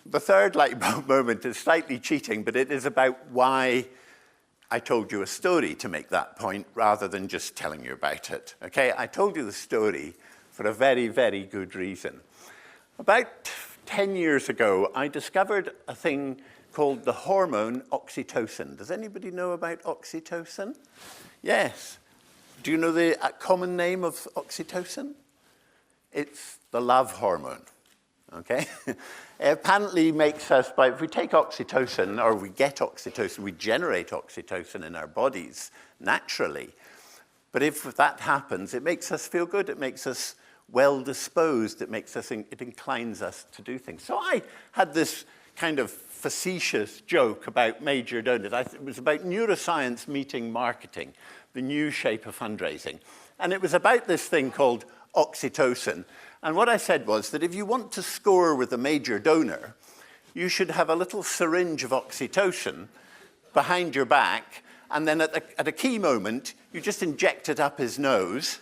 the third light bulb moment is slightly cheating, but it is about why I told you a story to make that point rather than just telling you about it. Okay, I told you the story for a very, very good reason. About 10 years ago, I discovered a thing called the hormone oxytocin. Does anybody know about oxytocin? Yes. Do you know the common name of oxytocin? It's the love hormone. Okay? It apparently makes us, if we take oxytocin, or we get oxytocin, we generate oxytocin in our bodies naturally. But if that happens, it makes us feel good. It makes us well-disposed. It inclines us to do things. So I had this kind of facetious joke about major donors. It was about neuroscience meeting marketing, the new shape of fundraising. And it was about this thing called oxytocin. And what I said was that if you want to score with a major donor, you should have a little syringe of oxytocin behind your back, and then at a key moment, you just inject it up his nose.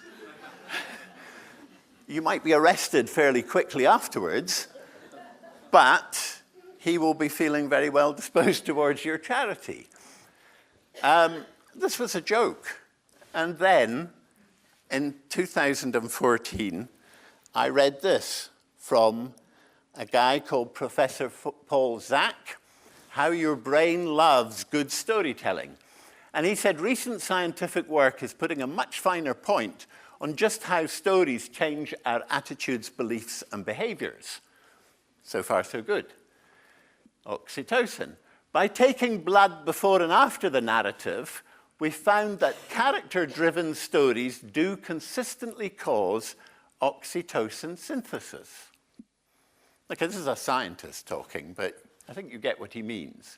You might be arrested fairly quickly afterwards, but he will be feeling very well disposed towards your charity. This was a joke. And then, in 2014, I read this from a guy called Professor Paul Zak, How Your Brain Loves Good Storytelling. And he said, recent scientific work is putting a much finer point on just how stories change our attitudes, beliefs, and behaviors. So far, so good. Oxytocin. By taking blood before and after the narrative, we found that character-driven stories do consistently cause oxytocin synthesis. Okay, this is a scientist talking, but I think you get what he means.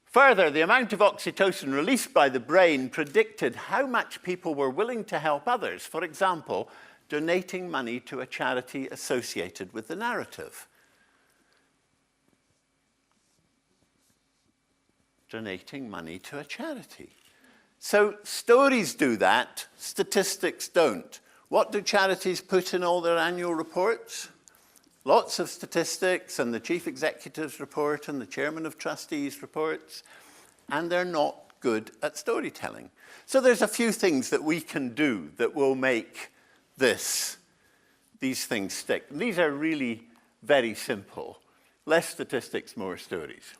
Further, the amount of oxytocin released by the brain predicted how much people were willing to help others. For example, donating money to a charity associated with the narrative. Donating money to a charity. So stories do that, statistics don't. What do charities put in all their annual reports? Lots of statistics, and the chief executive's report and the chairman of trustees' reports, and they're not good at storytelling. So there's a few things that we can do that will make these things stick. And these are really very simple. Less statistics, more stories.